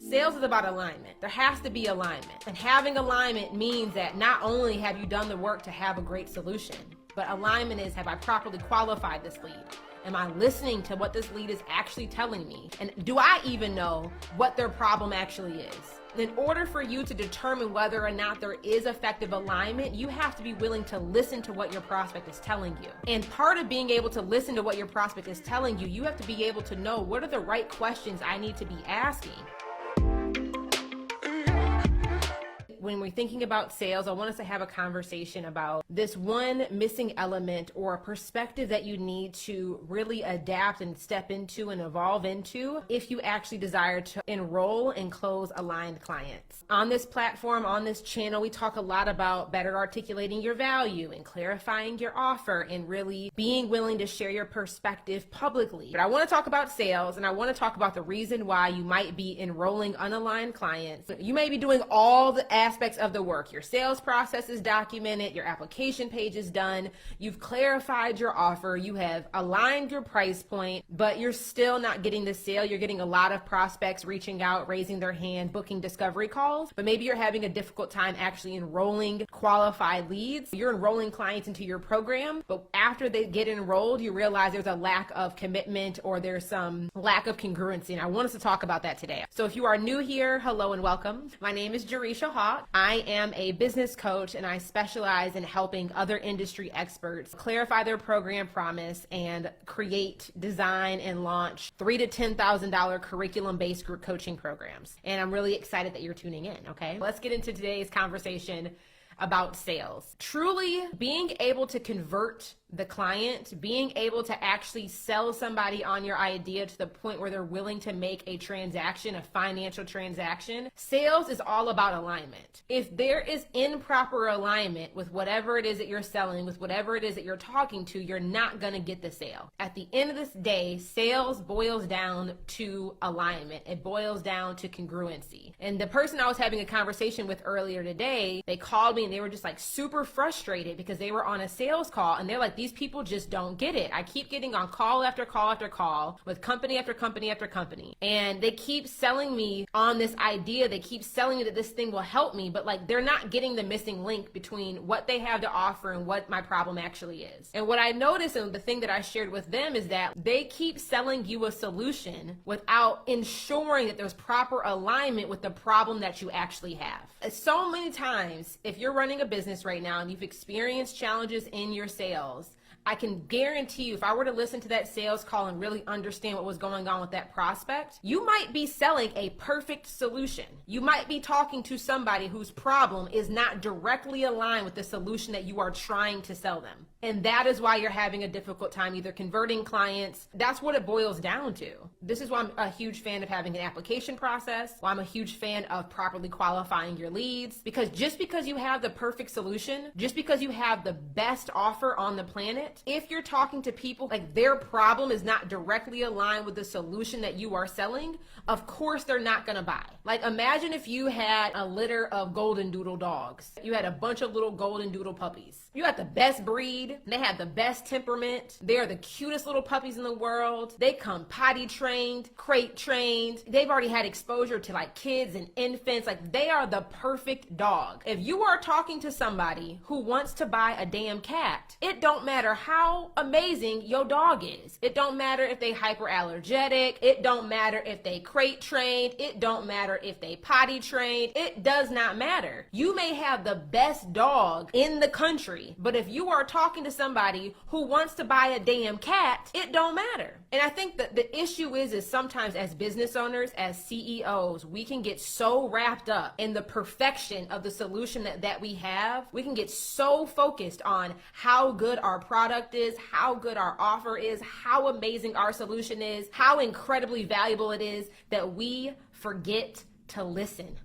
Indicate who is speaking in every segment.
Speaker 1: Sales is about alignment. There has to be alignment. And having alignment means that not only have you done the work to have a great solution, but alignment is, have I properly qualified this lead? Am I listening to what this lead is actually telling me? And do I even know what their problem actually is? In order for you to determine whether or not there is effective alignment, you have to be willing to listen to what your prospect is telling you. And part of being able to listen to what your prospect is telling you, you have to be able to know what are the right questions I need to be asking. When we're thinking about sales, I want us to have a conversation about this one missing element or perspective that you need to really adapt and step into and evolve into if you actually desire to enroll and close aligned clients. On this platform, on this channel, we talk a lot about better articulating your value and clarifying your offer and really being willing to share your perspective publicly. But I want to talk about sales, and I want to talk about the reason why you might be enrolling unaligned clients. You may be doing all the aspects of the work. Your sales process is documented, your application page is done, you've clarified your offer, you have aligned your price point, but you're still not getting the sale. You're getting a lot of prospects reaching out, raising their hand, booking discovery calls, but maybe you're having a difficult time actually enrolling qualified leads. You're enrolling clients into your program, but after they get enrolled, you realize there's a lack of commitment or there's some lack of congruency, and I want us to talk about that today. So if you are new here, hello and welcome. My name is Jerisha Hawk. I am a business coach, and I specialize in helping other industry experts clarify their program promise and create, design, and launch $3,000 to $10,000 curriculum-based group coaching programs. And I'm really excited that you're tuning in, okay? Let's get into today's conversation about sales. Truly being able to convert the client, being able to actually sell somebody on your idea to the point where they're willing to make a transaction, a financial transaction. Sales is all about alignment. If there is improper alignment with whatever it is that you're selling, with whatever it is that you're talking to, you're not going to get the sale. At the end of this day, sales boils down to alignment. It boils down to congruency. And the person I was having a conversation with earlier today, they called me and they were just like super frustrated because they were on a sales call and they're like, these people just don't get it. I keep getting on call after call after call with company after company after company. And they keep selling me on this idea. They keep selling me that this thing will help me, but like they're not getting the missing link between what they have to offer and what my problem actually is. And what I noticed, and the thing that I shared with them, is that they keep selling you a solution without ensuring that there's proper alignment with the problem that you actually have. So many times, if you're running a business right now and you've experienced challenges in your sales, I can guarantee you, if I were to listen to that sales call and really understand what was going on with that prospect, you might be selling a perfect solution. You might be talking to somebody whose problem is not directly aligned with the solution that you are trying to sell them. And that is why you're having a difficult time either converting clients. That's what it boils down to. This is why I'm a huge fan of having an application process, why I'm a huge fan of properly qualifying your leads, because just because you have the perfect solution, just because you have the best offer on the planet, if you're talking to people like their problem is not directly aligned with the solution that you are selling, of course they're not gonna buy. Like imagine if you had a litter of golden doodle dogs. You had a bunch of little golden doodle puppies. You got the best breed, they have the best temperament, they are the cutest little puppies in the world, they come potty trained, crate trained, they've already had exposure to like kids and infants, like they are the perfect dog. If you are talking to somebody who wants to buy a damn cat, it don't matter how amazing your dog is. It don't matter if they hyperallergenic, it don't matter if they crate trained, it don't matter if they potty trained, it does not matter. You may have the best dog in the country, but if you are talking to somebody who wants to buy a damn cat, it don't matter. And I think that the issue is sometimes as business owners, as CEOs, we can get so wrapped up in the perfection of the solution that we have. We can get so focused on how good our product is, how good our offer is, how amazing our solution is, how incredibly valuable it is, that we forget to listen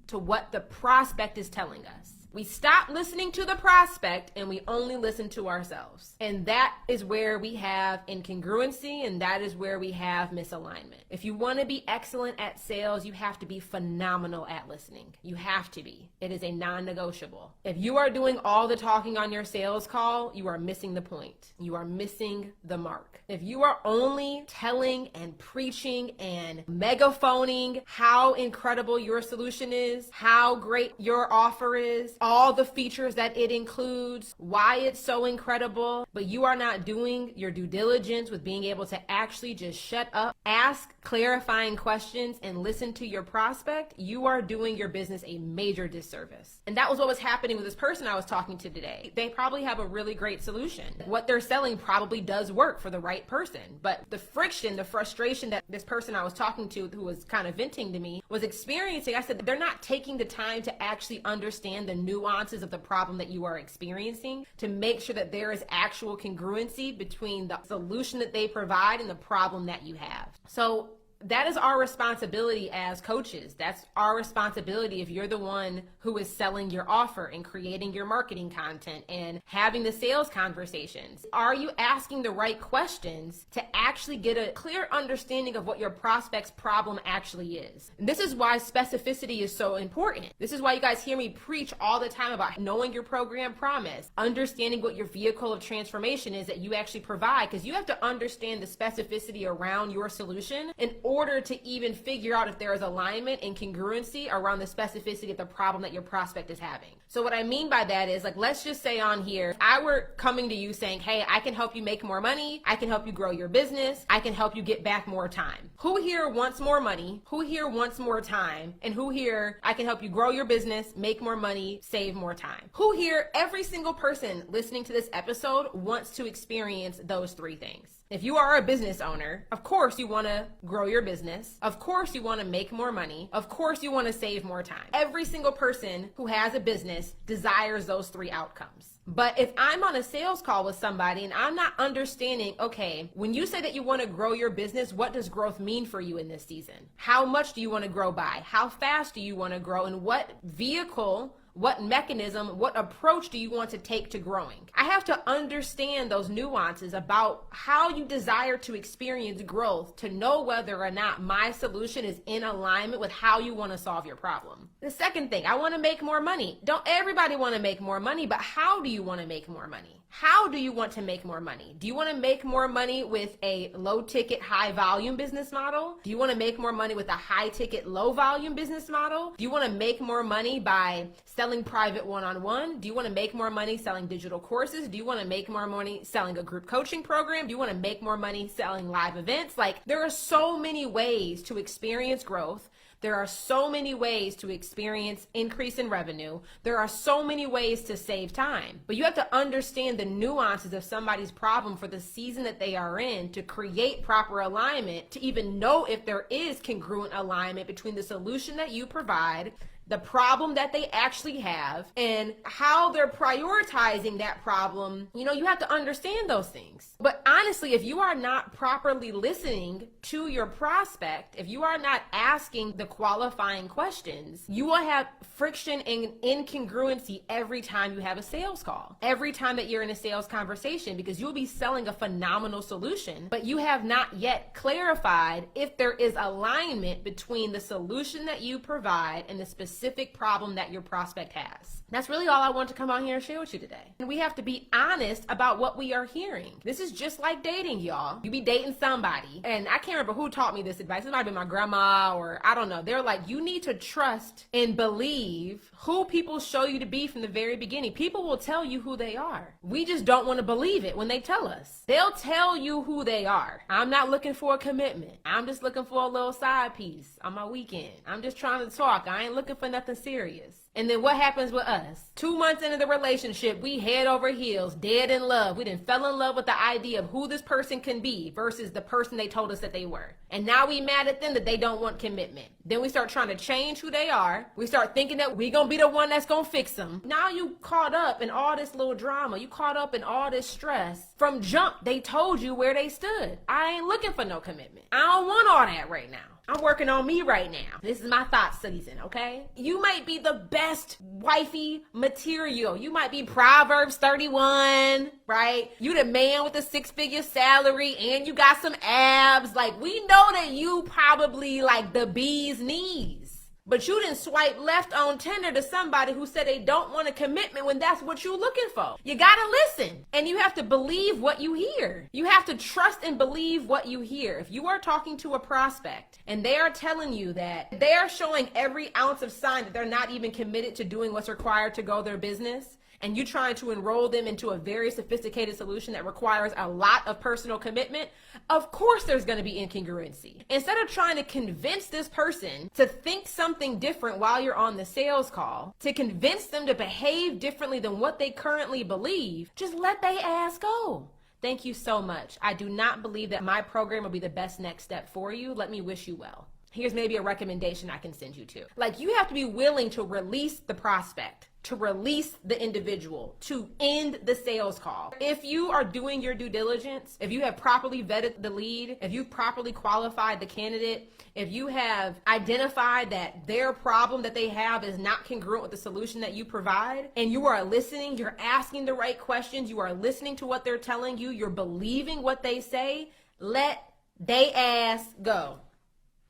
Speaker 1: to what the prospect is telling us. We stop listening to the prospect and we only listen to ourselves. And that is where we have incongruency, and that is where we have misalignment. If you want to be excellent at sales, you have to be phenomenal at listening. You have to be. It is a non-negotiable. If you are doing all the talking on your sales call, you are missing the point. You are missing the mark. If you are only telling and preaching and megaphoning how incredible your solution is, how great your offer is, all the features that it includes, why it's so incredible, but you are not doing your due diligence with being able to actually just shut up, ask clarifying questions, and listen to your prospect, you are doing your business a major disservice. And that was what was happening with this person I was talking to today. They probably have a really great solution. What they're selling probably does work for the right person, but the friction, the frustration that this person I was talking to, who was kind of venting to me, was experiencing, I said, they're not taking the time to actually understand the nuances of the problem that you are experiencing to make sure that there is actual congruency between the solution that they provide and the problem that you have. So that is our responsibility as coaches. That's our responsibility if you're the one who is selling your offer and creating your marketing content and having the sales conversations. Are you asking the right questions to actually get a clear understanding of what your prospect's problem actually is? And this is why specificity is so important. This is why you guys hear me preach all the time about knowing your program promise, understanding what your vehicle of transformation is that you actually provide, because you have to understand the specificity around your solution in order to even figure out if there is alignment and congruency around the specificity of the problem that your prospect is having. So what I mean by that is, like, let's just say on here, if I were coming to you saying, hey, I can help you make more money, I can help you grow your business, I can help you get back more time. Who here wants more money? Who here wants more time? And who here, I can help you grow your business, make more money, save more time? Who here, every single person listening to this episode wants to experience those three things? If you are a business owner, of course you want to grow your business. Of course you want to make more money. Of course you want to save more time. Every single person who has a business desires those three outcomes. But if I'm on a sales call with somebody and I'm not understanding, okay, when you say that you want to grow your business, what does growth mean for you in this season? How much do you want to grow by? How fast do you want to grow? And what vehicle, what mechanism, what approach do you want to take to growing? I have to understand those nuances about how you desire to experience growth to know whether or not my solution is in alignment with how you want to solve your problem. The second thing, I want to make more money. Don't everybody want to make more money, but how do you want to make more money? How do you want to make more money? Do you want to make more money with a low ticket, high volume business model? Do you want to make more money with a high ticket, low volume business model? Do you want to make more money by selling private one-on-one? Do you want to make more money selling digital courses? Do you want to make more money selling a group coaching program? Do you want to make more money selling live events? Like, there are so many ways to experience growth. There are so many ways to experience increase in revenue. There are so many ways to save time. But you have to understand the nuances of somebody's problem for the season that they are in to create proper alignment, to even know if there is congruent alignment between the solution that you provide, the problem that they actually have, and how they're prioritizing that problem. You know, you have to understand those things. But honestly, if you are not properly listening to your prospect, if you are not asking the qualifying questions, you will have friction and incongruency every time you have a sales call, every time that you're in a sales conversation, because you'll be selling a phenomenal solution, but you have not yet clarified if there is alignment between the solution that you provide and the specific problem that your prospect has. That's really all I want to come on here and share with you today. And we have to be honest about what we are hearing. This is just like dating, y'all. You be dating somebody, and I can't remember who taught me this advice. It might have been my grandma, or I don't know. They're like, you need to trust and believe who people show you to be from the very beginning. People will tell you who they are. We just don't want to believe it when they tell us. They'll tell you who they are. I'm not looking for a commitment. I'm just looking for a little side piece on my weekend. I'm just trying to talk. I ain't looking for nothing serious. And then what happens with us? 2 months into the relationship, we head over heels, dead in love. We done fell in love with the idea of who this person can be versus the person they told us that they were. And now we mad at them that they don't want commitment. Then we start trying to change who they are. We start thinking that we gonna be the one that's gonna fix them. Now you caught up in all this little drama. You caught up in all this stress. From jump, they told you where they stood. I ain't looking for no commitment. I don't want all that right now. I'm working on me right now. This is my thought season, okay? You might be the best wifey material. You might be Proverbs 31, right? You the man with a 6-figure salary and you got some abs. Like, we know that you probably like the bee's knees. But you didn't swipe left on Tinder to somebody who said they don't want a commitment when that's what you're looking for. You gotta listen, and you have to believe what you hear. You have to trust and believe what you hear. If you are talking to a prospect and they are telling you that they are showing every ounce of sign that they're not even committed to doing what's required to grow their business, and you trying to enroll them into a very sophisticated solution that requires a lot of personal commitment, of course there's going to be incongruency. Instead of trying to convince this person to think something different while you're on the sales call, to convince them to behave differently than what they currently believe, just let they ass go. Thank you so much. I do not believe that my program will be the best next step for you. Let me wish you well. Here's maybe a recommendation I can send you to. Like, you have to be willing to release the prospect, to release the individual, to end the sales call. If you are doing your due diligence, if you have properly vetted the lead, if you've properly qualified the candidate, if you have identified that their problem that they have is not congruent with the solution that you provide, and you are listening, you're asking the right questions, you are listening to what they're telling you, you're believing what they say, let they ass go.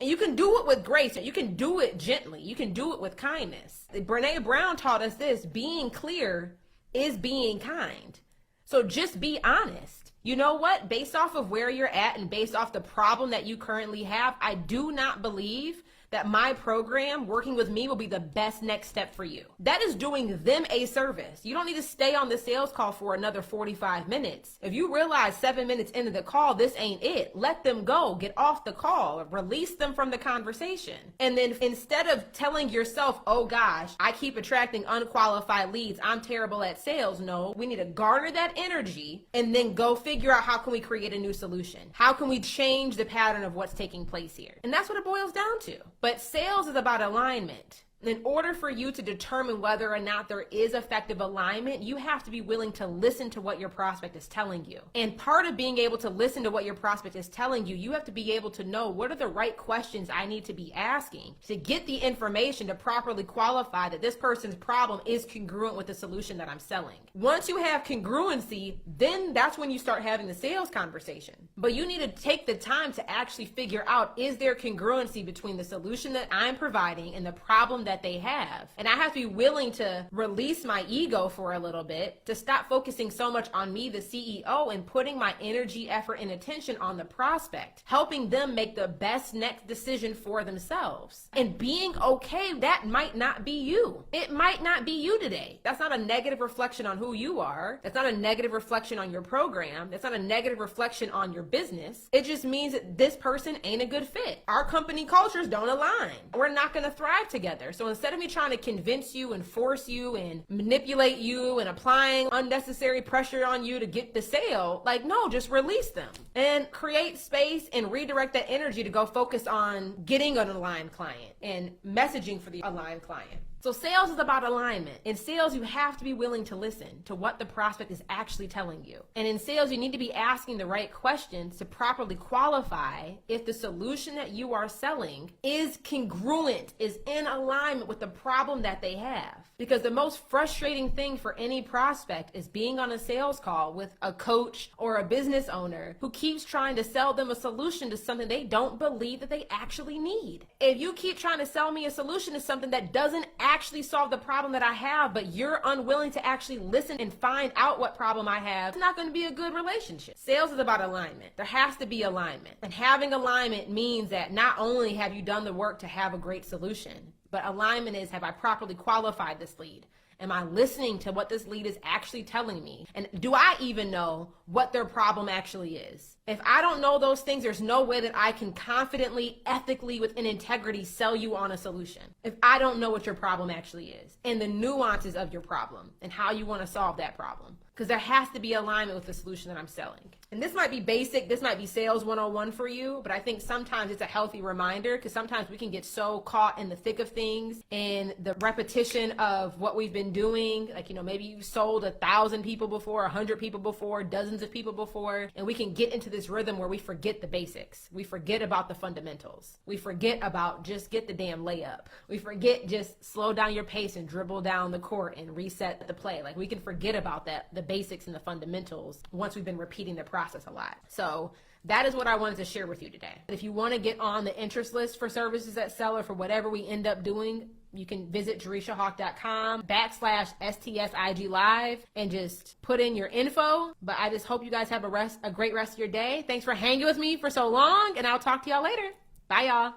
Speaker 1: And you can do it with grace. You can do it gently. You can do it with kindness. Brene Brown taught us this: being clear is being kind. So just be honest. You know what? Based off of where you're at and based off the problem that you currently have, I do not believe that my program, working with me, will be the best next step for you. That is doing them a service. You don't need to stay on the sales call for another 45 minutes. If you realize 7 minutes into the call, this ain't it, let them go. Get off the call. Release them from the conversation. And then instead of telling yourself, oh gosh, I keep attracting unqualified leads, I'm terrible at sales. No, we need to garner that energy and then go figure out how can we create a new solution? How can we change the pattern of what's taking place here? And that's what it boils down to. But sales is about alignment. In order for you to determine whether or not there is effective alignment, you have to be willing to listen to what your prospect is telling you. And part of being able to listen to what your prospect is telling you, you have to be able to know what are the right questions I need to be asking to get the information to properly qualify that this person's problem is congruent with the solution that I'm selling. Once you have congruency, then that's when you start having the sales conversation. But you need to take the time to actually figure out, is there congruency between the solution that I'm providing and the problem that they have? And I have to be willing to release my ego for a little bit, to stop focusing so much on me, the CEO, and putting my energy, effort, and attention on the prospect, helping them make the best next decision for themselves. And being okay, that might not be you. It might not be you today. That's not a negative reflection on who you are. That's not a negative reflection on your program. That's not a negative reflection on your business. It just means that this person ain't a good fit. Our company cultures don't align. We're not going to thrive together. So instead of me trying to convince you and force you and manipulate you and applying unnecessary pressure on you to get the sale, like, no, just release them and create space and redirect that energy to go focus on getting an aligned client and messaging for the aligned client. So sales is about alignment. In sales, you have to be willing to listen to what the prospect is actually telling you. And in sales, you need to be asking the right questions to properly qualify if the solution that you are selling is congruent, is in alignment with the problem that they have. Because the most frustrating thing for any prospect is being on a sales call with a coach or a business owner who keeps trying to sell them a solution to something they don't believe that they actually need. If you keep trying to sell me a solution to something that doesn't actually solve the problem that I have, but you're unwilling to actually listen and find out what problem I have, it's not going to be a good relationship. Sales is about alignment. There has to be alignment. And having alignment means that not only have you done the work to have a great solution, but alignment is, have I properly qualified this lead? Am I listening to what this lead is actually telling me? And do I even know what their problem actually is? If I don't know those things, there's no way that I can confidently, ethically, with an integrity sell you on a solution. If I don't know what your problem actually is and the nuances of your problem and how you want to solve that problem. Because there has to be alignment with the solution that I'm selling. And this might be basic, this might be sales 101 for you, but I think sometimes it's a healthy reminder because sometimes we can get so caught in the thick of things and the repetition of what we've been doing. Like, maybe you've sold 1,000 people before, 100 people before, dozens of people before, and we can get into this rhythm where we forget the basics. We forget about the fundamentals. We forget about just get the damn layup. We forget just slow down your pace and dribble down the court and reset the play. Like, we can forget about that, the basics and the fundamentals, once we've been repeating the process a lot. So that is what I wanted to share with you today. If you want to get on the interest list for services at Seller for whatever we end up doing, you can visit JerishaHawk.com/STSIG Live and just put in your info. But I just hope you guys have a great rest of your day. Thanks for hanging with me for so long, and I'll talk to y'all later. Bye, y'all.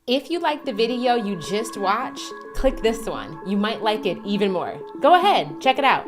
Speaker 1: If you liked the video you just watched, click this one. You might like it even more. Go ahead, check it out.